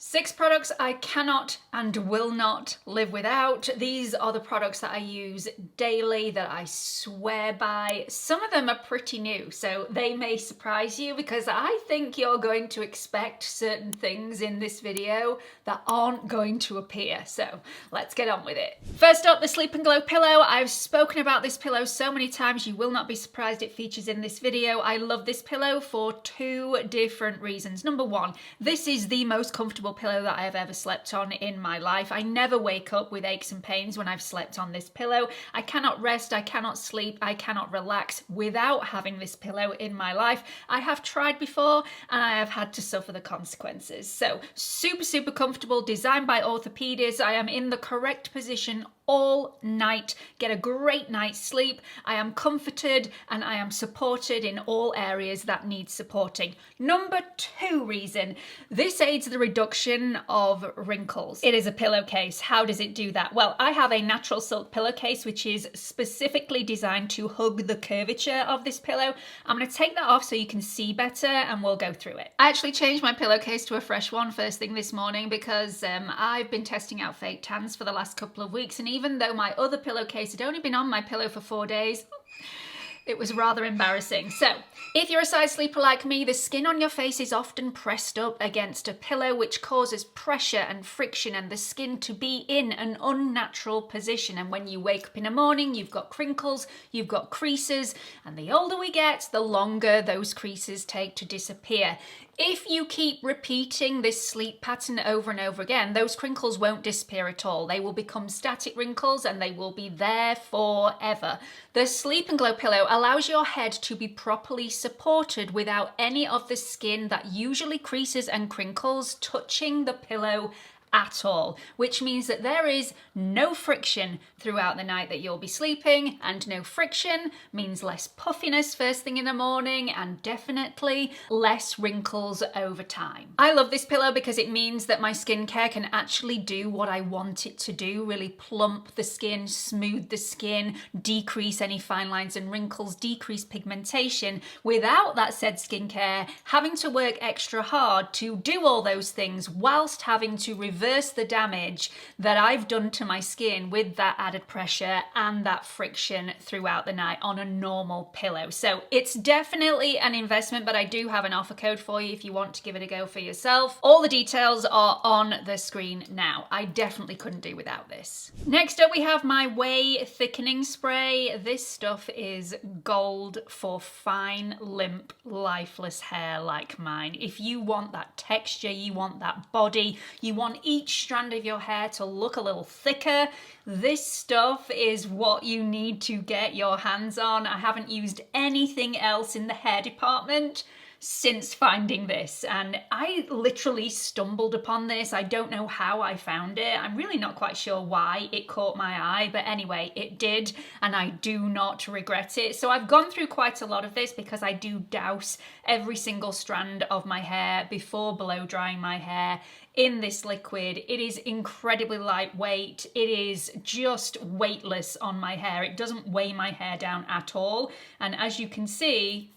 6 products I cannot and will not live without. These are the products that I use daily, that I swear by. Some of them are pretty new, so they may surprise you because I think you're going to expect certain things in this video that aren't going to appear. So let's get on with it. First up, the Sleep and Glow pillow. I've spoken about this pillow so many times, you will not be surprised it features in this video. I love this pillow for 2 different reasons. Number 1, this is the most comfortable pillow that I have ever slept on in my life. I never wake up with aches and pains when I've slept on this pillow. I cannot rest, I cannot sleep, I cannot relax without having this pillow in my life. I have tried before and I have had to suffer the consequences. So super comfortable, designed by orthopedists. I am in the correct position all night, get a great night's sleep. I am comforted and I am supported in all areas that need supporting. Number 2 reason, this aids the reduction of wrinkles. It is a pillowcase. How does it do that? Well, I have a natural silk pillowcase which is specifically designed to hug the curvature of this pillow. I'm going to take that off so you can see better and we'll go through it. I actually changed my pillowcase to a fresh one first thing this morning because I've been testing out fake tans for the last couple of weeks, and even though my other pillowcase had only been on my pillow for 4 days, it was rather embarrassing. So, if you're a side sleeper like me, the skin on your face is often pressed up against a pillow, which causes pressure and friction and the skin to be in an unnatural position. And when you wake up in the morning, you've got crinkles, you've got creases, and the older we get, the longer those creases take to disappear. If you keep repeating this sleep pattern over and over again, those crinkles won't disappear at all. They will become static wrinkles and they will be there forever. The Sleep and Glow pillow allows your head to be properly supported without any of the skin that usually creases and crinkles touching the pillow at all, which means that there is no friction throughout the night that you'll be sleeping, and no friction means less puffiness first thing in the morning and definitely less wrinkles over time. I love this pillow because it means that my skincare can actually do what I want it to do, really plump the skin, smooth the skin, decrease any fine lines and wrinkles, decrease pigmentation, without that said skincare having to work extra hard to do all those things whilst having to reverse the damage that I've done to my skin with that added pressure and that friction throughout the night on a normal pillow. So it's definitely an investment, but I do have an offer code for you if you want to give it a go for yourself. All the details are on the screen now. I definitely couldn't do without this. Next up we have my Whey thickening spray. This stuff is gold for fine, limp, lifeless hair like mine. If you want that texture, you want that body, you want each strand of your hair to look a little thicker, this stuff is what you need to get your hands on. I haven't used anything else in the hair department since finding this, and I literally stumbled upon this. I don't know how I found it. I'm really not quite sure why it caught my eye, but anyway, it did, and I do not regret it. So I've gone through quite a lot of this because I do douse every single strand of my hair before blow drying my hair in this liquid. It is incredibly lightweight. It is just weightless on my hair. It doesn't weigh my hair down at all, and as you can see,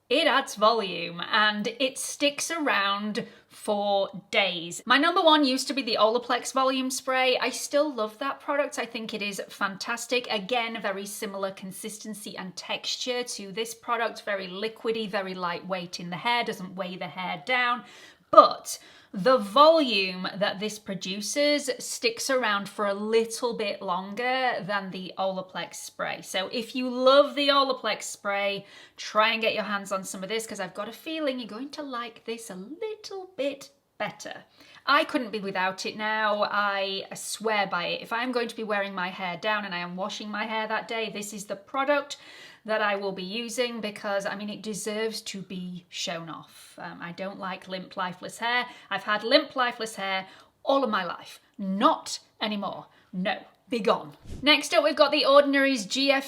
it adds volume and it sticks around for days. My number 1 used to be the Olaplex volume spray. I still love that product. I think it is fantastic. Again, very similar consistency and texture to this product. Very liquidy, very lightweight in the hair, doesn't weigh the hair down. But the volume that this produces sticks around for a little bit longer than the Olaplex spray. So if you love the Olaplex spray, try and get your hands on some of this because I've got a feeling you're going to like this a little bit better. I couldn't be without it now. I swear by it. If I'm going to be wearing my hair down and I am washing my hair that day, this is the product that I will be using because, I mean, it deserves to be shown off. I don't like limp, lifeless hair. I've had limp, lifeless hair all of my life. Not anymore. No. Be gone. Next up, we've got the Ordinary's GF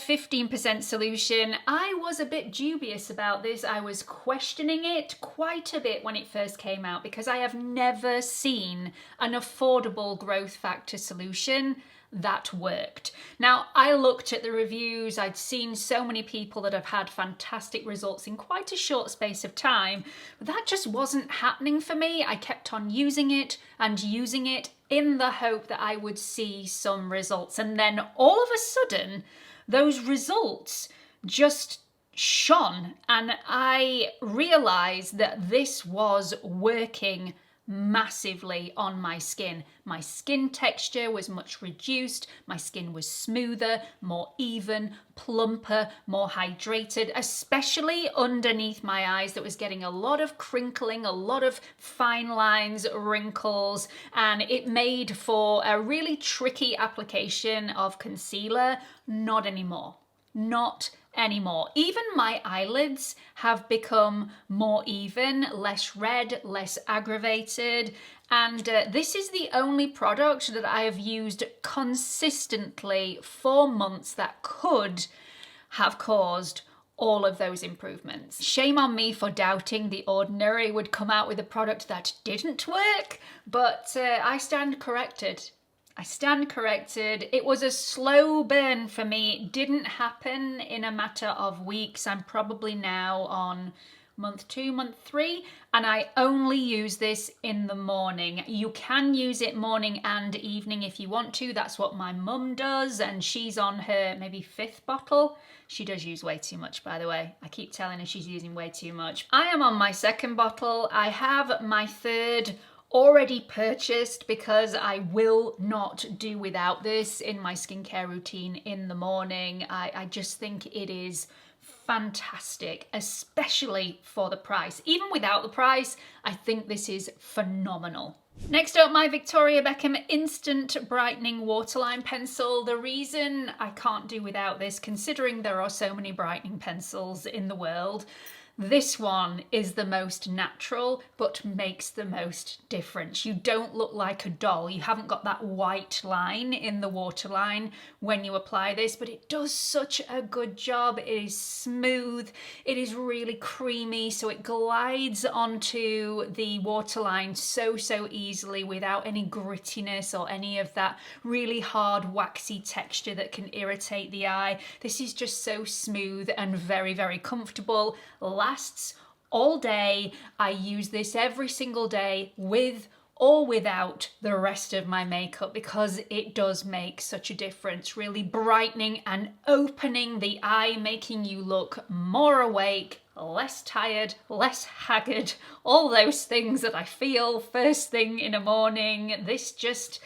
15% solution. I was a bit dubious about this. I was questioning it quite a bit when it first came out because I have never seen an affordable growth factor solution that worked. Now, I looked at the reviews, I'd seen so many people that have had fantastic results in quite a short space of time, but that just wasn't happening for me. I kept on using it and using it in the hope that I would see some results. And then all of a sudden, those results just shone, and I realized that this was working massively on my skin. My skin texture was much reduced, my skin was smoother, more even, plumper, more hydrated, especially underneath my eyes that was getting a lot of crinkling, a lot of fine lines, wrinkles, and it made for a really tricky application of concealer. Not anymore. Not anymore. Even my eyelids have become more even, less red, less aggravated, and this is the only product that I have used consistently for months that could have caused all of those improvements. Shame on me for doubting The Ordinary would come out with a product that didn't work, but I stand corrected. I stand corrected. It was a slow burn for me. It didn't happen in a matter of weeks. I'm probably now on month 2, month 3, and I only use this in the morning. You can use it morning and evening if you want to. That's what my mum does, and she's on her maybe 5th bottle. She does use way too much, by the way. I keep telling her she's using way too much. I am on my 2nd bottle. I have my 3rd already purchased because I will not do without this in my skincare routine in the morning. I just think it is fantastic, especially for the price. Even without the price, I think this is phenomenal. Next up, my Victoria Beckham Instant Brightening Waterline Pencil. The reason I can't do without this, considering there are so many brightening pencils in the world, this one is the most natural, but makes the most difference. You don't look like a doll. You haven't got that white line in the waterline when you apply this, but it does such a good job. It is smooth. It is really creamy, so it glides onto the waterline so easily without any grittiness or any of that really hard, waxy texture that can irritate the eye. This is just so smooth and very comfortable. Lasts all day. I use this every single day with or without the rest of my makeup because it does make such a difference, really brightening and opening the eye, making you look more awake, less tired, less haggard, all those things that I feel first thing in the morning. This just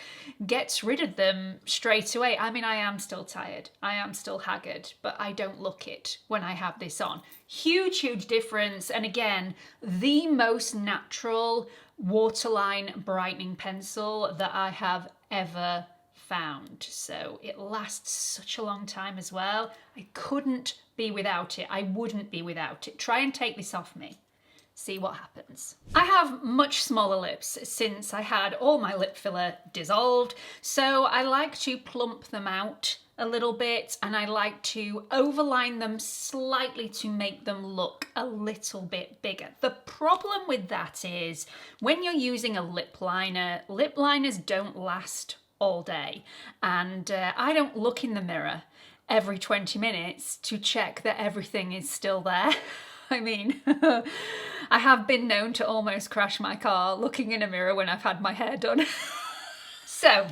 gets rid of them straight away. I mean, I am still tired, I am still haggard, but I don't look it when I have this on. Huge difference. And again, the most natural waterline brightening pencil that I have ever found. So it lasts such a long time as well. I couldn't be without it. I wouldn't be without it. Try and take this off me. See what happens. I have much smaller lips since I had all my lip filler dissolved, so I like to plump them out a little bit, and I like to overline them slightly to make them look a little bit bigger. The problem with that is when you're using a lip liner, lip liners don't last all day, and I don't look in the mirror every 20 minutes to check that everything is still there. I mean, I have been known to almost crash my car looking in a mirror when I've had my hair done. So,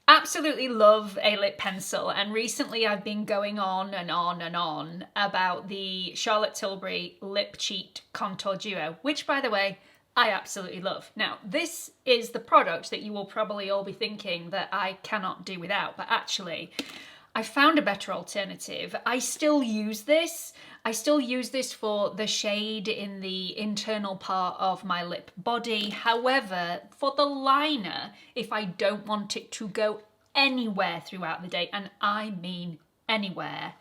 absolutely love a lip pencil, and recently I've been going on and on about the Charlotte Tilbury Lip Cheat Contour Duo, which, by the way, I absolutely love. Now, this is the product that you will probably all be thinking that I cannot do without, but actually, I found a better alternative. I still use this. I still use this for the shade in the internal part of my lip body. However, for the liner, if I don't want it to go anywhere throughout the day, and I mean anywhere,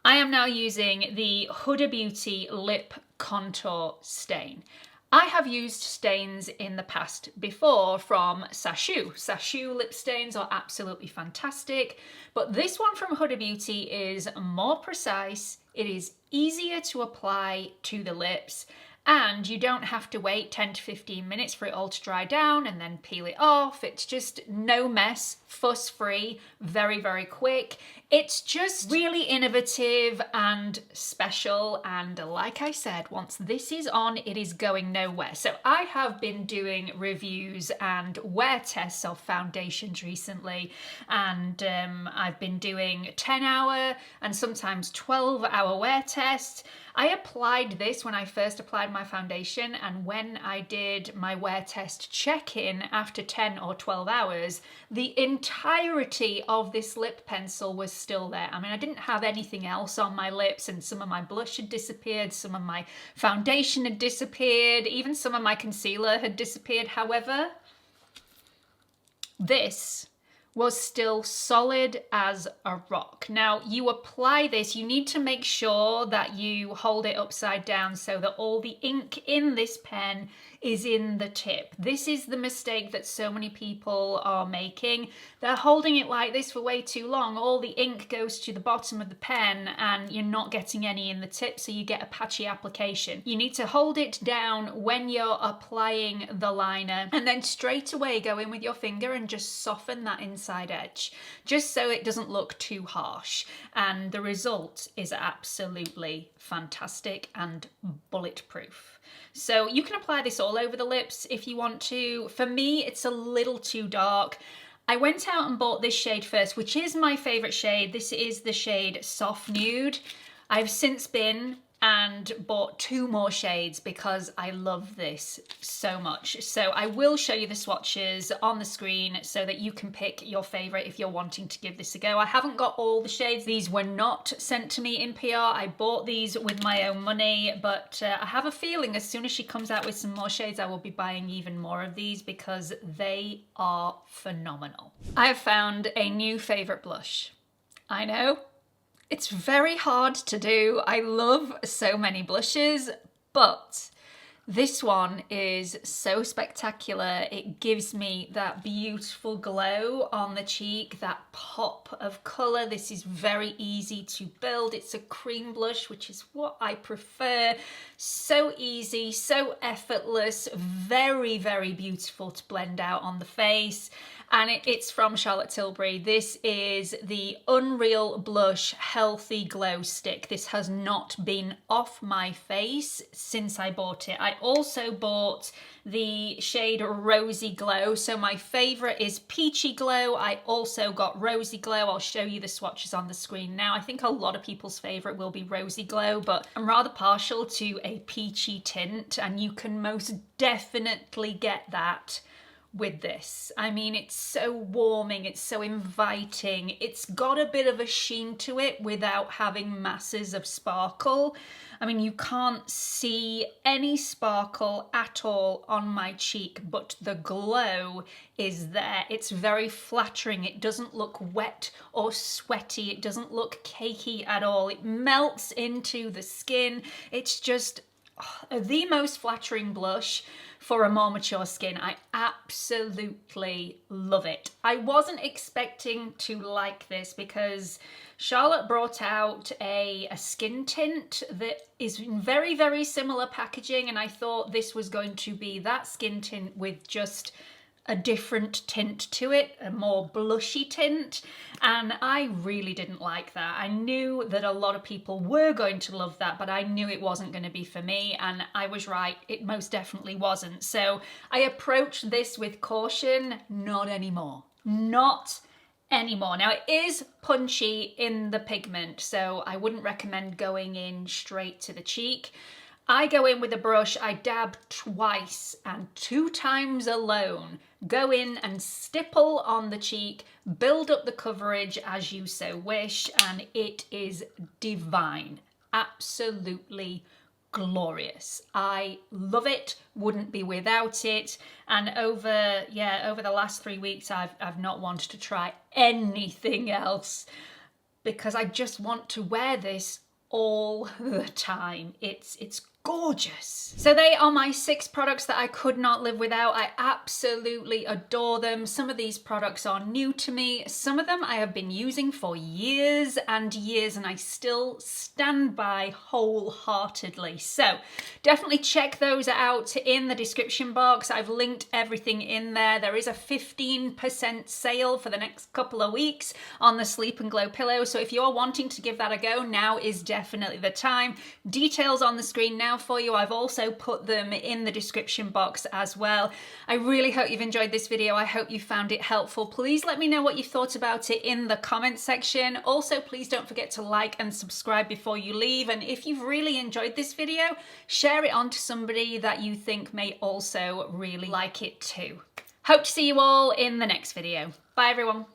I am now using the Huda Beauty Lip Contour Stain. I have used stains in the past before from Sachu. Sachu lip stains are absolutely fantastic, but this one from Huda Beauty is more precise, it is easier to apply to the lips, And you don't have to wait 10 to 15 minutes for it all to dry down and then peel it off. It's just no mess, fuss-free, very, very quick. It's just really innovative and special. And like I said, once this is on, it is going nowhere. So I have been doing reviews and wear tests of foundations recently. And I've been doing 10-hour and sometimes 12-hour wear tests. I applied this when I first applied my foundation, and when I did my wear test check-in after 10 or 12 hours, the entirety of this lip pencil was still there. I mean, I didn't have anything else on my lips, and some of my blush had disappeared, some of my foundation had disappeared, even some of my concealer had disappeared. However, this was still solid as a rock. Now, you apply this, you need to make sure that you hold it upside down so that all the ink in this pen is in the tip. This is the mistake that so many people are making. They're holding it like this for way too long. All the ink goes to the bottom of the pen and you're not getting any in the tip, so you get a patchy application. You need to hold it down when you're applying the liner and then straight away go in with your finger and just soften that inside edge, just so it doesn't look too harsh. And the result is absolutely fantastic and bulletproof. So you can apply this all over the lips if you want to. For me, it's a little too dark. I went out and bought this shade first, which is my favorite shade. This is the shade Soft Nude. I've since been and bought 2 more shades because I love this so much. So I will show you the swatches on the screen so that you can pick your favorite if you're wanting to give this a go. I haven't got all the shades. These were not sent to me in PR. I bought these with my own money, but I have a feeling as soon as she comes out with some more shades, I will be buying even more of these because they are phenomenal. I have found a new favorite blush. I know, it's very hard to do. I love so many blushes, but this one is so spectacular. It gives me that beautiful glow on the cheek, that pop of colour. This is very easy to build. It's a cream blush, which is what I prefer. So easy, so effortless, very, very beautiful to blend out on the face. And it's from Charlotte Tilbury. This is the Unreal Blush Healthy Glow Stick. This has not been off my face since I bought it. I also bought the shade Rosy Glow. So my favourite is Peachy Glow. I also got Rosy Glow. I'll show you the swatches on the screen now. I think a lot of people's favourite will be Rosy Glow, but I'm rather partial to a peachy tint, and you can most definitely get that with this. I mean, it's so warming, it's so inviting, it's got a bit of a sheen to it without having masses of sparkle. I mean, you can't see any sparkle at all on my cheek, but the glow is there. It's very flattering. It doesn't look wet or sweaty. It doesn't look cakey at all. It melts into the skin. It's just the most flattering blush for a more mature skin. I absolutely love it. I wasn't expecting to like this because Charlotte brought out a skin tint that is in very, very similar packaging, and I thought this was going to be that skin tint with just a different tint to it, a more blushy tint, and I really didn't like that. I knew that a lot of people were going to love that, but I knew it wasn't going to be for me, and I was right, it most definitely wasn't. So I approached this with caution. Not anymore. Not anymore. Now, it is punchy in the pigment, so I wouldn't recommend going in straight to the cheek. I go in with a brush, I dab twice, and 2 times alone, go in and stipple on the cheek, build up the coverage as you so wish, and it is divine. Absolutely glorious. I love it, wouldn't be without it, and over the last 3 weeks I've not wanted to try anything else because I just want to wear this all the time. It's gorgeous. So they are my 6 products that I could not live without. I absolutely adore them. Some of these products are new to me. Some of them I have been using for years and years, and I still stand by wholeheartedly. So definitely check those out in the description box. I've linked everything in there. There is a 15% sale for the next couple of weeks on the Sleep and Glow pillow. So if you're wanting to give that a go, now is definitely the time. Details on the screen now for you. I've also put them in the description box as well. I really hope you've enjoyed this video. I hope you found it helpful. Please let me know what you thought about it in the comment section. Also, please don't forget to like and subscribe before you leave. And if you've really enjoyed this video, share it on to somebody that you think may also really like it too. Hope to see you all in the next video. Bye everyone.